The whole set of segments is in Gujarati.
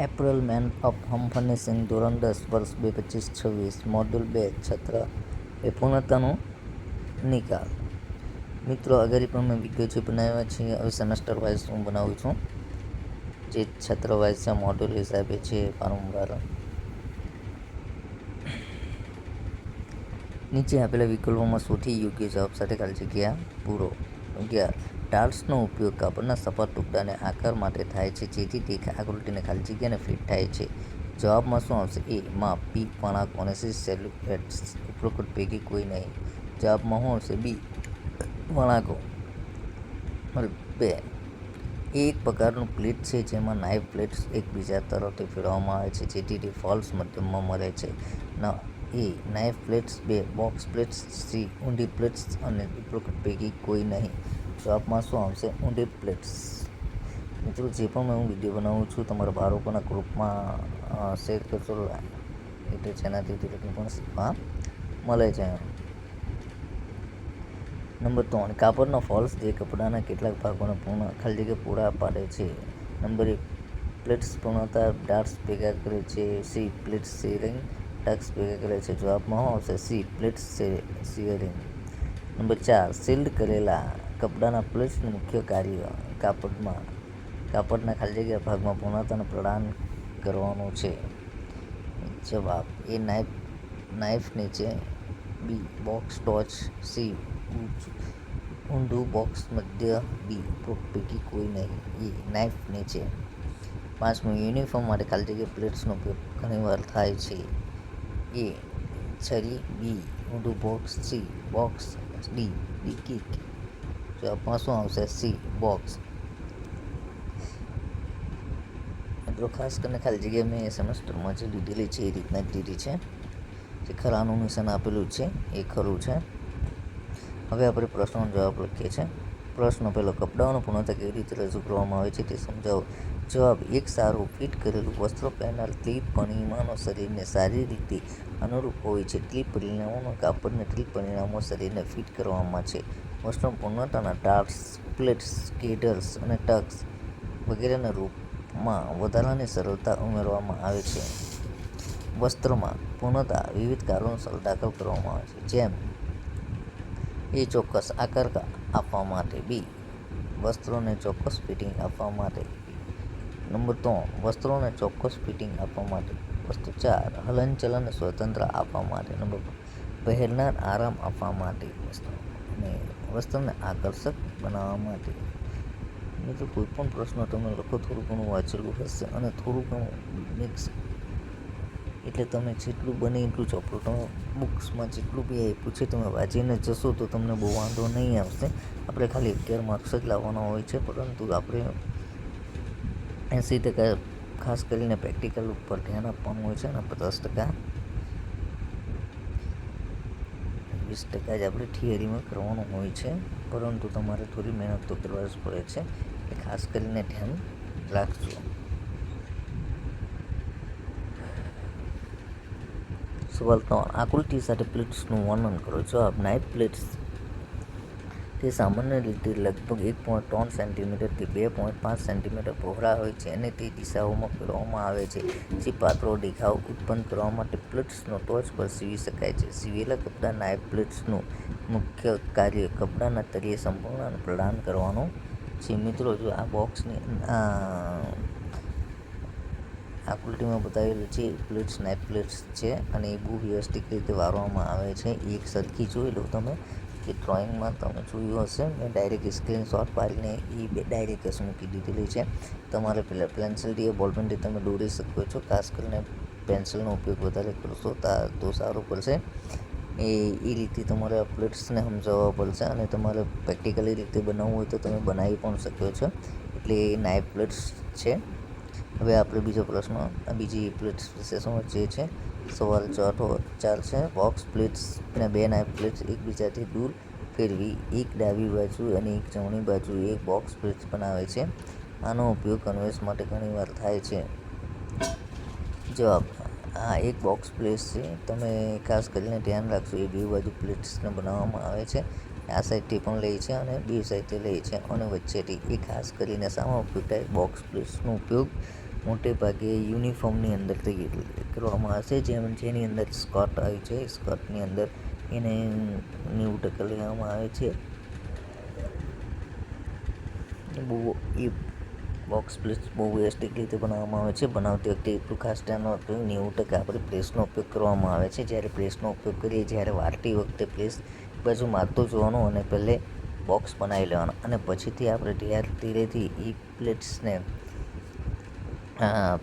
April man of home furnishing ધોરણ 10 વર્ષ 2025-26 મોડ્યુલ 2 છત્ર એ પૂર્ણતાનો નિકાલ. મિત્રો આગળ પણ મેં વિડીયો જે બનાવ્યા છે હવે સેમેસ્ટર વાઇઝ હું બનાવું છું, જે છત્ર વાઇઝ છે મોડ્યુલ હિસાબે છે વારંવાર. નીચે આપેલા વિકલ્પોમાં સૌથી યોગ્ય જવાબ સાથે ખાલી જગ્યા પૂરો. 11. ટાઇલ્સનો ઉપયોગ કાપડના સપાટ ટુકડાને આકાર માટે થાય છે જેથી તે આકૃતિને ખાલી જગ્યાને ફિટ થાય છે. જવાબમાં શું આવશે? એ. માપ. બી. વળાંક અને સી. સેલ્યુલેટ્સ. ઉપરોક્ત પૈકી કોઈ નહીં. જવાબમાં શું આવશે? બી. વળાંકો. 2. એ એક પ્રકારનું પ્લેટ છે જેમાં નાઇફ બ્લેડ્સ એકબીજા તરફથી ફેરવવામાં આવે છે જેથી તે ફોલ્સ મધ્યમમાં મળે છે. એ. નાઇફ બ્લેડ્સ. 2. Box plates. સી. ઊંડી પ્લેટ્સ અને ઉપરોક્ત પૈકી કોઈ નહીં. જવાબમાં શું આવશે? ઊંડી પ્લેટ્સ. મિત્રો જે પણ હું વિડીયો બનાવું છું તમારા બાળકોના ગ્રુપમાં શેર કરશો એટલે જેનાથી તે લોકોને પણ શીખવા મળે છે. નંબર 3. કાપડના ફોલ્સ જે કપડાના કેટલાક ભાગોને ખાલી જગ્યા પૂરા પાડે છે. નંબર 1. પ્લેટ્સ પૂર્ણતા ડાર્ટ્સ ભેગા કરે છે. સી. પ્લેટ્સ શેરિંગ ટક્સ ભેગા કરે છે. જવાબમાં શું આવશે? C. Plates sharing. Number 4. Shield કરેલા કપડાના પ્લેટ્સનું મુખ્ય કાર્ય કાપડના ખાલી જગ્યા ભાગમાં પૂર્ણતાને પ્રદાન કરવાનું છે. જવાબ એ. નાઇફ નીચે. બી. બોક્સ ટોચ. સી. ઊંડું બોક્સ મધ્ય. બી. ઉપરોક્ત પૈકી કોઈ નહીં. એ. નાઇફ નીચે. 5. યુનિફોર્મ માટે ખાલી જગ્યા પ્લેટ્સનો ઉપયોગ ઘણીવાર થાય છે. એ. છરી. બી. ઊંડું box. C. Box. D. Kick. જવાબમાં શું આવશે? સી. બોક્સ. મિત્રો ખાસ કરીને ખાલી જગ્યા મેં સેમેસ્ટરમાં જે લીધેલી છે એ રીતના જ લીધી છે. જે ખરાનું નિશાન આપેલું છે એ ખરું છે. હવે આપણે પ્રશ્નનો જવાબ લખીએ છીએ. પ્રશ્ન પહેલો. કપડાઓની પૂર્ણતા કેવી રીતે રજૂ કરવામાં આવે છે તે સમજાવો. જવાબ. એક સારું ફિટ કરેલું વસ્ત્ર પહેરનાર ક્લિપ પરિમાણો શરીરને સારી રીતે અનુરૂપ હોય છે. ક્લિપ પરિમાણો કાપડને ક્લિપ પરિમાણો શરીરને ફિટ કરવામાં છે. વસ્ત્ર પૂર્ણતાના ડાર્ટ્સ, પ્લેટ્સ, ગેટર્સ અને ટક્સ વગેરેના રૂપમાં વધારાની સરળતા ઉમેરવામાં આવે છે. વસ્ત્રમાં પૂર્ણતા વિવિધ કારણોસર દાખલ કરવામાં આવે છે, જેમ એ. ચોક્કસ આકાર આપવા માટે. બી. વસ્ત્રોને ચોક્કસ ફિટિંગ આપવા માટે. નંબર 3. વસ્ત્રોને ચોક્કસ ફિટિંગ આપવા માટે. વસ્તુ 4. હલનચલન સ્વતંત્ર આપવા માટે. નંબર 5. પહેરનાર આરામ આપવા માટે. અને વસ્ત્રને આકર્ષક બનાવવા માટે. મિત્રો કોઈ પણ પ્રશ્ન તમે લખો થોડું ઘણું વાંચેલું હશે અને થોડું ઘણું મિક્સ, એટલે તમે જેટલું બને એટલું ચોપડું તમે બુક્સમાં જેટલું બી આપ્યું છે તમે વાંચીને જશો તો તમને બહુ વાંધો નહીં આવશે. આપણે ખાલી 11 માર્ક્સ જ લાવવાના હોય છે, પરંતુ આપણે 80% ખાસ કરીને પ્રેક્ટિકલ ઉપર ધ્યાન આપવાનું હોય છે અને 50% 20% જ આપણે થિયરીમાં કરવાનું હોય છે. પરંતુ તમારે થોડી મહેનત તો કરવા જ પડે છે, એ ખાસ કરીને ધ્યાન રાખજો. સવાલ 3. આકૃતિ સાથે પ્લેટ્સનું વર્ણન કરો. જવાબ. નાઇફ પ્લેટ્સ તે સામાન્ય રીતે લગભગ 1.3 સેન્ટીમીટરથી 2.5 સેન્ટીમીટર પહોળા હોય છે અને તે દિશાઓમાં ફેરવવામાં આવે છે જે પાતળો દેખાવ ઉત્પન્ન કરવા માટે પ્લેટ્સનો ટોચ પર સીવી શકાય છે. સીવેલા કપડા નાઇફ પ્લેટ્સનું મુખ્ય કાર્ય કપડાના તળિયે સંપૂર્ણ પ્રદાન કરવાનું છે. મિત્રો જો આ બોક્સની આકૃતિમાં બતાવેલું છે પ્લેટ્સ નાઇફ પ્લેટ્સ છે અને એ બહુ વ્યવસ્થિત રીતે વાળવામાં આવે છે. એક સરખી જોઈ લો તમે, કે ડ્રોઈંગમાં તમે જોયું હશે. મેં ડાયરેક્ટ સ્ક્રીનશોટ પાડીને એ ડાયરેક્ટ જ મૂકી દીધેલી છે. તમારે પહેલાં પેન્સિલથી બોલપેનથી તમે દોરી શકો છો. ખાસ કરીને પેન્સિલનો ઉપયોગ વધારે કરશો તો સારું પડશે. એ રીતે તમારે આ પ્લેટ્સને સમજાવવા પડશે અને તમારે પ્રેક્ટિકલી રીતે બનાવવું હોય તો તમે બનાવી પણ શકો છો. એટલે એ નાઇફ પ્લેટ્સ છે. હવે આપણે બીજો પ્રશ્ન બીજી પ્લેટ્સ વિશે સમજીએ છીએ. સવાલ 4 છે. બોક્સ પ્લેટ્સ અને 2 નાઇફ પ્લેટ્સ એકબીજાથી દૂર ફેરવી એક ડાબી બાજુ અને એક જમણી બાજુએ એક બોક્સ પ્લેટ્સ બનાવે છે. આનો ઉપયોગ કન્વેન્સ માટે ઘણીવાર થાય છે. જવાબ. આ એક બોક્સ પ્લેટ્સ છે. તમે ખાસ કરીને ધ્યાન રાખજો એ બે બાજુ પ્લેટ્સને બનાવવામાં આવે છે. આ સાઈડથી પણ લે છે અને બે સાઈડથી લે છે અને વચ્ચેથી. એ ખાસ કરીને શામાં ઉપયોગ થાય? બોક્સ પ્લેટ્સનો ઉપયોગ મોટે ભાગે યુનિફોર્મની અંદરથી કરવામાં આવશે, જેની અંદર સ્કર્ટ આવી છે. સ્કર્ટની અંદર એને 90% લેવામાં આવે છે. એ બોક્સ પ્લેટ્સ બહુ વ્યવસ્થિત રીતે બનાવવામાં આવે છે. બનાવતી વખતે એટલું ખાસ ધ્યાન રાખવું, 90% આપણે પ્રેસનો ઉપયોગ કરવામાં આવે છે. જ્યારે પ્રેસનો ઉપયોગ કરીએ, જ્યારે વાળતી વખતે પ્રેસ બાજુ મારતો જોવાનું અને પહેલે બોક્સ બનાવી લેવાનું, અને પછીથી આપણે ધીરેથી એ પ્લેટ્સને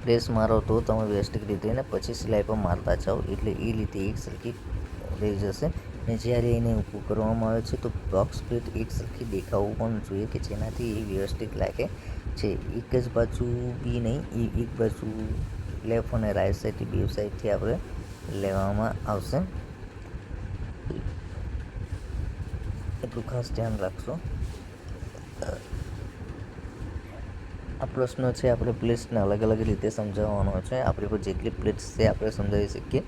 પ્રેસ મારો તો તમે વ્યવસ્થિત રીતે ને પછી સિલાઈ પર મારતા જાઓ, એટલે એ રીતે એક સરખી રહી જશે. ને જ્યારે એને ઊભું કરવામાં આવે છે તો બોક્સ પ્લેટ એક સરખી દેખાવું પણ જોઈએ, કે જેનાથી એ વ્યવસ્થિત લાગે છે. એક જ બાજુ બી નહીં, એક બાજુ લેફ્ટ અને રાઈટ સાઈડથી બે સાઈડથી આપણે લેવામાં આવશે. એટલું ખાસ ધ્યાન રાખશો. આ પ્રશ્ન છે આપણે પ્લેટ્સને અલગ અલગ રીતે સમજાવવાનો છે. આપણી પર જેટલી પ્લેટ્સ છે આપણે સમજાવી શકીએ.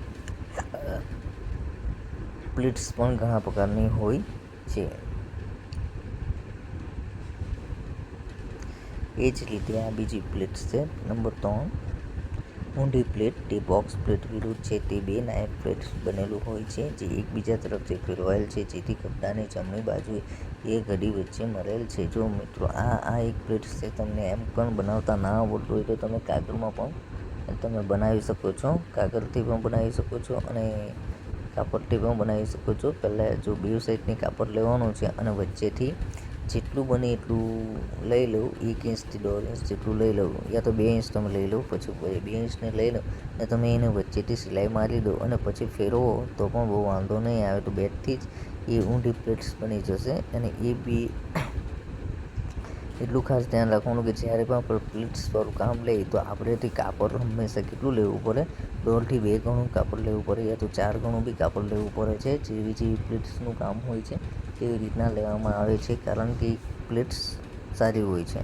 પ્લેટ્સ પણ ઘણા પ્રકારની હોય છે. એ જ રીતે આ બીજી પ્લેટ્સ છે નંબર 3. ઊંડી પ્લેટ તે બોક્સ પ્લેટ વિરુદ્ધ છે. તે બે નાયક પ્લેટ્સ બનેલું હોય છે, જે એકબીજા તરફથી ફેરવાયેલ છે, જેથી કપડાની જમણી બાજુએ એ ઘડી વચ્ચે મરેલ છે. જો મિત્રો આ એક પ્લેટ્સ છે. તમને એમ પણ બનાવતા ના આવડતું હોય તો તમે કાગળમાં પણ તમે બનાવી શકો છો. કાગળથી પણ બનાવી શકો છો અને કાપડથી પણ બનાવી શકો છો. પહેલાં જો બે સાઈડની કાપડ લેવાનું છે અને વચ્ચેથી જેટલું બને એટલું લઈ લઉં, 1 ઇંચથી 1.5 ઇંચ જેટલું લઈ લઉં, યા તો 2 ઇંચ તમે લઈ લો. પછી 2 ઇંચને લઈ લો અને તમે એને વચ્ચેથી સિલાઈ મારી દો અને પછી ફેરવો તો પણ બહુ વાંધો નહીં આવે. તો બેટથી જ એ ઊંડી પ્લેટ્સ બની જશે. અને એ બી એટલું ખાસ ધ્યાન રાખવાનું કે જ્યારે પણ આપણે પ્લેટ્સવાળું કામ લઈએ તો આપણેથી કાપડ હંમેશા કેટલું લેવું પડે, 1.5 થી 2 ગણું કાપડ લેવું પડે, યા તો 4 ગણું બી કાપડ લેવું પડે છે. જેવી પ્લેટ્સનું કામ હોય છે તેવી રીતના લેવામાં આવે છે, કારણ કે પ્લેટ્સ સારી હોય છે.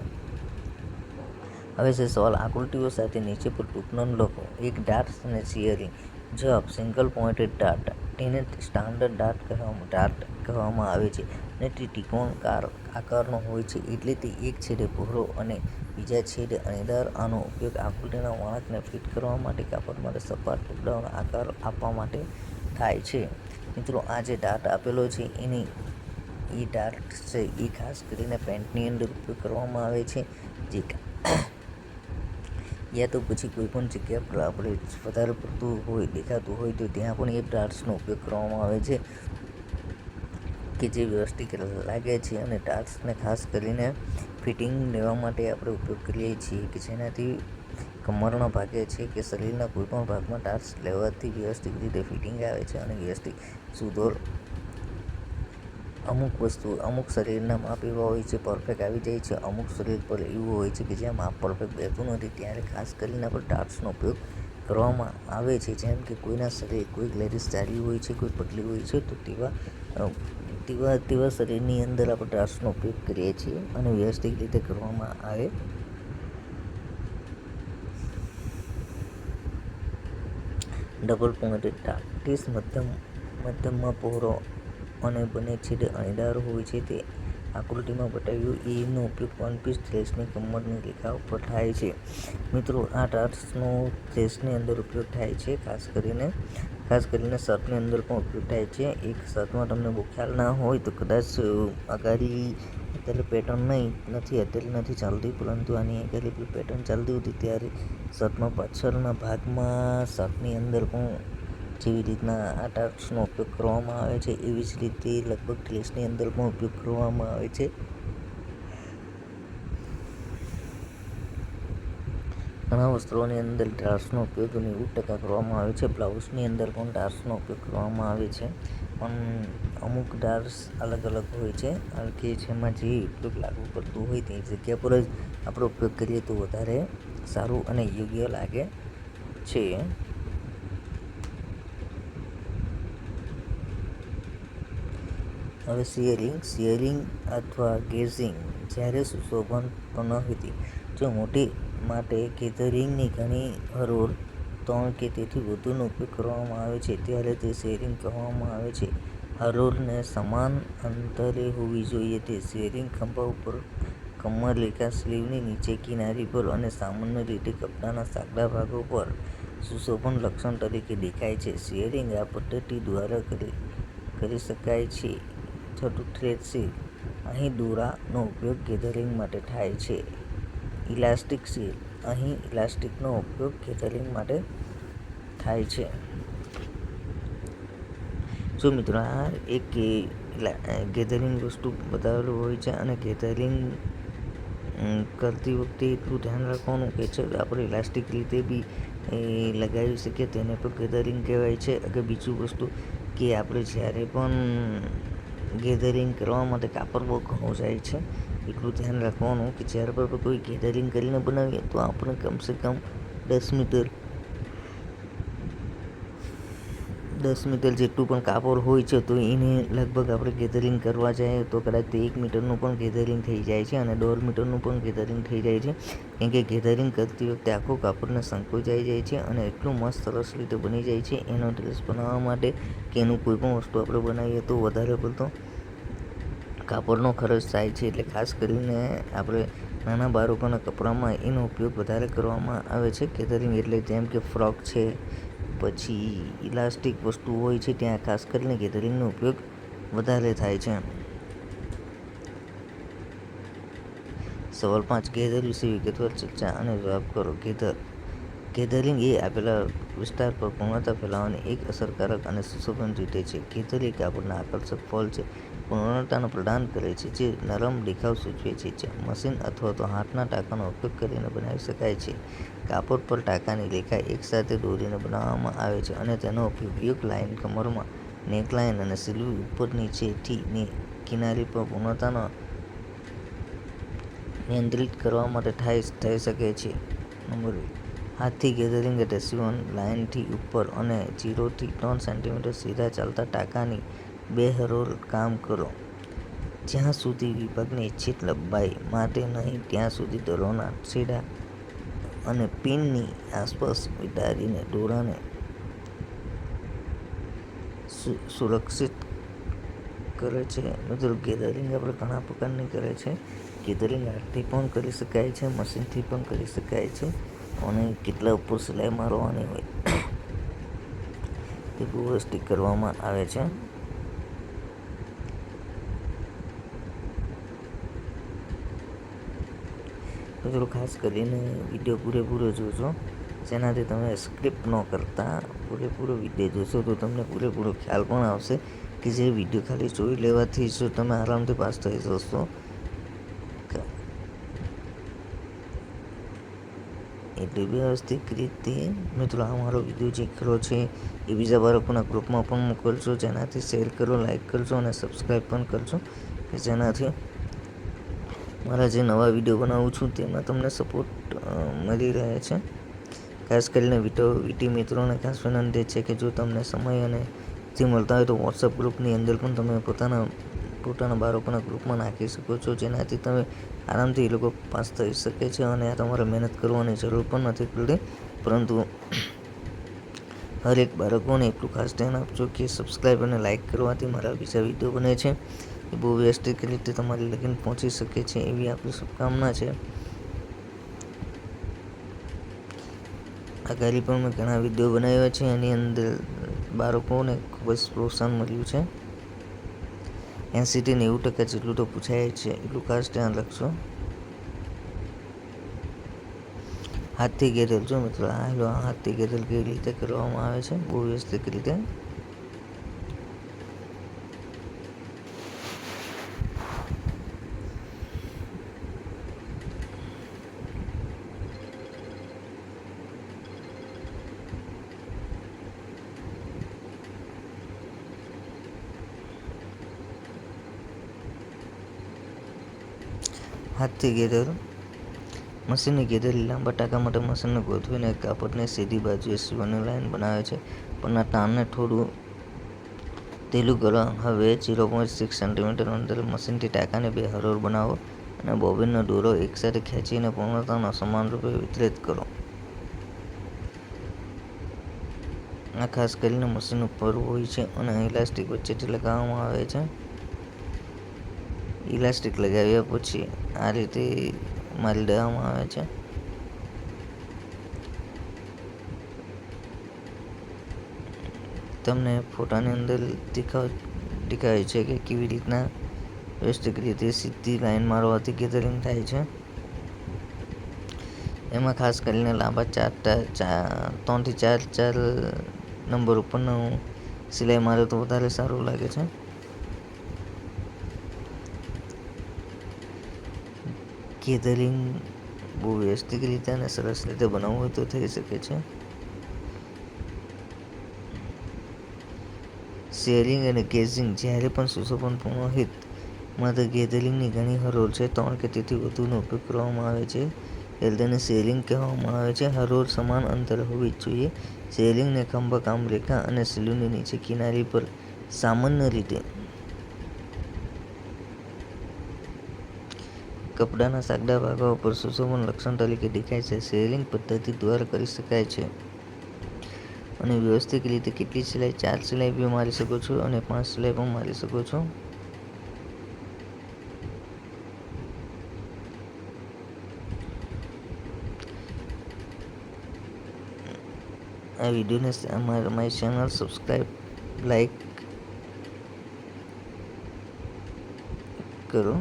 હવે છે સવાલ આકૃતિઓ સાથે નીચે પર ટૂંકનોંધ લખો. એક ડાર્ટ અને શિયરિંગ. જવાબ: સિંગલ પોઇન્ટેડ ડાર્ટ. તેને સ્ટાન્ડર્ડ ડાર્ટ કહેવામાં આવે છે અને તે ત્રિકોણાકાર આકારનો હોય છે, એટલે તે એક છેડે પહોળો અને બીજા છેડે અણીદાર. આનો ઉપયોગ આકૃતિના વળાંકને ફિટ કરવા માટે, કાપડ માટે સપાટ ટુકડાઓનો આકાર આપવા માટે થાય છે. મિત્રો આ જે ડાર્ટ આપેલો છે એ ડાર્ટ છે એ ખાસ કરીને પેન્ટની અંદર ઉપયોગ કરવામાં આવે છે. જે યા તો પછી કોઈ પણ જગ્યા પર આપણે વધારે પડતું દેખાતું હોય તો ત્યાં પણ એ ડાર્ટ્સનો ઉપયોગ કરવામાં આવે છે, કે જે વ્યવસ્થિત લાગે છે. અને ડાર્ટ્સને ખાસ કરીને ફિટિંગ લેવા માટે આપણે ઉપયોગ કરીએ છીએ, કે જેનાથી કમરના ભાગે છે કે શરીરના કોઈ પણ ભાગમાં ડાર્ટ્સ લેવાથી વ્યવસ્થિત રીતે ફિટિંગ આવે છે અને વ્યવસ્થિત સુધોર. અમુક શરીરના માપ એવા હોય છે પરફેક્ટ આવી જાય છે, અમુક શરીર પર એવું હોય છે કે જ્યાં માપ પરફેક્ટ બેઠતું નથી, ત્યારે ખાસ કરીને આપણે ડાર્ટ્સનો ઉપયોગ કરવામાં આવે છે. જેમ કે કોઈના શરીર, કોઈ લેડીઝ જાડી હોય છે, કોઈ પતલી હોય છે, તો તેવા શરીરની અંદર આપણે ડાર્ટ્સનો ઉપયોગ કરીએ છીએ અને વ્યવસ્થિત રીતે કરવામાં આવે. Double pointed dart. ટીસ મધ્યમાં પહોળો અને બંને છેડે અણીદાર હોય છે. તે આકૃતિમાં બતાવ્યું એનો ઉપયોગ વન પીસ ડ્રેસની કમરની રેખા ઉપર થાય છે. મિત્રો આ ડાર્ટ્સનો ડ્રેસની અંદર ઉપયોગ થાય છે, ખાસ કરીને શર્ટની અંદર પણ ઉપયોગ થાય છે. એક શર્ટમાં તમને બહુ ખ્યાલ ના હોય તો કદાચ અગાડી અત્યારે પેટર્ન અત્યારે નથી ચાલતી, પરંતુ આની અગાડી પેટર્ન ચાલતી હતી ત્યારે શર્ટમાં પાછળના ભાગમાં શર્ટની અંદર પણ જેવી રીતના આ ડાર્ટ્સનો ઉપયોગ કરવામાં આવે છે, એવી જ રીતે લગભગ ડ્રેસની અંદર પણ ઉપયોગ કરવામાં આવે છે. ઘણા વસ્ત્રોની અંદર ડાર્ટ્સનો ઉપયોગ 90% કરવામાં આવે છે. બ્લાઉઝની અંદર પણ ડાર્ટ્સનો ઉપયોગ કરવામાં આવે છે, પણ અમુક ડાર્ટ્સ અલગ હોય છે, કે જેમાં જે ઉપયોગ લાગુ પડતું હોય તે જગ્યા પર જ આપણે ઉપયોગ કરીએ તો વધારે સારું અને યોગ્ય લાગે છે. હવે શિયરિંગ અથવા ગેઝિંગ. જ્યારે સુશોભન પનોતી. જો મોટી માટે ગેધરિંગની ઘણી હરોળ 3 કે તેથી વધુનો ઉપયોગ કરવામાં આવે છે, ત્યારે તે શિયરિંગ કહેવામાં આવે છે. હરોળને સમાન અંતરે હોવી જોઈએ. તે શિયરિંગ ખભા ઉપર કમર રેખા સ્લીવની નીચે કિનારી પર અને સામાન્ય રીતે કપડાના સાંકડા ભાગો પર સુશોભન લક્ષણ તરીકે દેખાય છે. શિયરિંગ આ પદ્ધતિ દ્વારા કરી શકાય છે. છઠ્ઠું, થ્રેડ શીર. અહીં દોરાનો ઉપયોગ ગેધરિંગ માટે થાય છે. ઇલાસ્ટિક શીર. અહીં ઇલાસ્ટિકનો ઉપયોગ ગેધરિંગ માટે થાય છે. જો મિત્રો, આ એક ગેધરિંગ વસ્તુ બતાવેલું હોય છે અને ગેધરિંગ કરતી વખતે એટલું ધ્યાન રાખવાનું કે છે આપણે ઇલાસ્ટિક રીતે બી લગાવી શકીએ, તેને પણ ગેધરિંગ કહેવાય છે. અગર બીજું વસ્તુ કે આપણે જ્યારે પણ ગેધરિંગ કરવા માટે કાપડ બહુ ઘણું જાય છે, એટલું ધ્યાન રાખવાનું કે જ્યારે પણ કોઈ ગેધરિંગ કરીને બનાવીએ તો આપણે કમસે કમ 10 મીટર જેટલું પણ કાપડ હોય છે તો એને લગભગ આપણે ગેધરિંગ કરવા જાય તો કદાચ તે 1 મીટરનું પણ ગેધરિંગ થઈ જાય છે અને 1.5 મીટરનું પણ ગેધરિંગ થઈ જાય છે. કેમ કે ગેધરિંગ કરતી વખતે આખું કાપડને સંકોચાઈ જાય છે અને એટલું મસ્ત સરસ રીતે બની જાય છે. એનો ડ્રેસ બનાવવા માટે કે એનું કોઈ પણ વસ્તુ આપણે બનાવીએ તો વધારે પડતો કાપડનો ખર્ચ થાય છે. એટલે ખાસ કરીને આપણે નાના બાળકોના કપડામાં એનો ઉપયોગ વધારે કરવામાં આવે છે. ગેધરિંગ એટલે જેમ કે ફ્રોક છે, પછી ઇલાસ્ટિક વસ્તુ હોય છે, ત્યાં ખાસ કરીને ગેધરિંગનો ઉપયોગ વધારે થાય છે. સવાલ 5. ગેધર વિશે વિગતવાર ચર્ચા અને જવાબ કરો. ગેધરિંગ એ આપેલા વિસ્તાર પર પૂર્ણતા ફેલાવવાની એક અસરકારક અને સુશોભન રીતે છે. ગેધર એ કાપડના આકર્ષક ફોલ છે, પૂર્ણતાને પ્રદાન કરે છે, જે નરમ દેખાવ સૂચવે છે, જે મશીન અથવા તો હાથના ટાંકાનો ઉપયોગ કરીને બનાવી શકાય છે. કાપડ પર ટાંકાની રેખા એકસાથે દોરીને બનાવવામાં આવે છે અને તેનો ઉપયોગ યોક લાઇન, કમરમાં નેકલાઇન અને સ્લીવ ઉપર નીચેથી કિનારી પર પૂર્ણતાને નિયંત્રિત કરવા માટે થઈ શકે છે. નંબર 2. હાથથી ગેધરિંગ એટલે સીવણ લાઇનથી ઉપર અને 0 થી 3 સેન્ટીમીટર સીધા ચાલતા ટાંકાની 2 હરોળ કામ કરો. જ્યાં સુધી વિભાગની ઇચ્છિત લંબાઈ માટે નહીં ત્યાં સુધી દોરાના છેડા અને પિનની આસપાસ વીંટાળીને દોરાને સુરક્ષિત કરે છે. મિત્રો, ગેધરિંગ આપણે ઘણા પ્રકારની કરે છે. ગેધરિંગ હાથથી પણ કરી શકાય છે, મશીનથી પણ કરી શકાય છે અને કેટલા ઉપર સિલાઈ મારવાની હોય તે વ્યવસ્થિત કરવામાં આવે છે. મિત્રો, ખાસ કરીને વિડીયો પૂરેપૂરો જોજો, જેનાથી તમે સ્ક્રિપ્ટ ન કરતા પૂરેપૂરો વિડીયો જોશો તો તમને પૂરેપૂરો ખ્યાલ પણ આવશે કે જે વિડીયો ખાલી જોઈ લેવાથી જો તમે આરામથી પાસ થઈ જશો. એટલે વ્યવસ્થિત રીતે મિત્રો આ મારો વિડીયો જે ખરો છે એ બીજા બાળકોના ગ્રુપમાં પણ મોકલજો, જેનાથી શેર કરો, લાઈક કરજો અને સબસ્ક્રાઈબ પણ કરજો કે જેનાથી મારા જે નવા વિડીયો બનાવું છું તેમાં તમને સપોર્ટ મળી રહે છે. ખાસ કરીને વીટી મિત્રોને ખાસ વિનંતી છે કે જો તમને સમય અને થી મળતા હોય તો વોટ્સઅપ ગ્રુપની અંદર પણ તમે પોતાના બાળકોના ગ્રુપમાં નાખી શકો છો, જેનાથી તમે આરામથી એ લોકો પાસ થઈ શકે છે અને તમારે મહેનત કરવાની જરૂર પણ નથી પડતી. પરંતુ હરેક બાળકોને એટલું ખાસ ધ્યાન આપજો કે સબસ્ક્રાઈબ અને લાઈક કરવાથી મારા બીજા વિડીયો બને છે એ બહુ વ્યવસ્થિત રીતે તમારી લગીન પહોંચી શકે છે એવી આપણી શુભકામના છે. અગાડી પણ મેં ઘણા વિડીયો બનાવ્યા છે, એની અંદર બાળકોને ખૂબ જ પ્રોત્સાહન મળ્યું છે. 80 થી 90% જેટલું તો પૂછાય છે, એટલું ખાસ ધ્યાન રાખજો. હાથથી ગેધર. જો મિત્રો આ હાથથી ગેધર કેવી રીતે કરવામાં આવે છે, બહુ વ્યવસ્થિત રીતે. હાથથી ગેધર. મશીનની ગેધરી લાંબા ટાંકા માટે મશીનને ગોઠવીને કાપડને સીધી બાજુએ સીવવાની લાઇન બનાવે છે. પરના તાણને થોડું ઢીલું કરો. હવે 0.6 સેન્ટીમીટર અંતરે મશીનથી ટાંકાની 2 હરોળ બનાવો અને બોબિનનો દોરો એકસાથે ખેંચીને પૂર્ણતાને સમાનરૂપે વિતરિત કરો. આ ખાસ કરીને મશીન ઉપર હોય છે અને ઇલાસ્ટિક વચ્ચેથી લગાવવામાં આવે છે. ઇલાસ્ટિક લગાવ્યા પછી આ રીતે મારી દેવામાં આવે છે. તમને ફોટાની અંદર દેખાય છે કે કેવી રીતના વ્યવસ્થિત રીતે સીધી લાઈન મારવાથી ગેધરિંગ થાય છે. એમાં ખાસ કરીને લાંબા 3 થી 4 નંબર ઉપરનું સિલાઈ મારે તો વધારે સારું લાગે છે. ગેધરિંગ બહુ વ્યવસ્થિત રીતે અને સરસ રીતે બનાવવું હોય તો થઈ શકે છે. શેરિંગ અને ગેઝિંગ જ્યારે પણ સુશોભનપૂર્ણ હિત માત્ર ગેધરિંગની ઘણી હરોળ છે 3 કે તેથી વધુનો ઉપયોગ કરવામાં આવે છે. તેને શેરિંગ કહેવામાં આવે છે. હરોળ સમાન અંતરે હોવી જોઈએ. શેરિંગને ખભા કામ રેખા અને સ્લીવની નીચે કિનારી પર સામાન્ય રીતે કપડાના સાંકડા ભાગો ઉપર સુશોભન લક્ષણ તરીકે દેખાય છે. શેરિંગ પદ્ધતિ દ્વારા કરી શકાય છે અને વ્યવસ્થિત રીતે કેટલી સિલાઈ 4 સિલાઈ બી મારી શકો છો અને 5 સિલાઈ પણ મારી શકો છો. આ વિડીયોને મારી ચેનલ સબસ્ક્રાઈબ લાઈક કરો.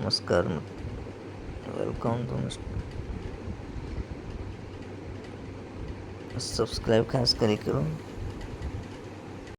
નમસ્કાર. વેલકમ ટુ સબસ્ક્રાઈબ ખાસ કરી કરો.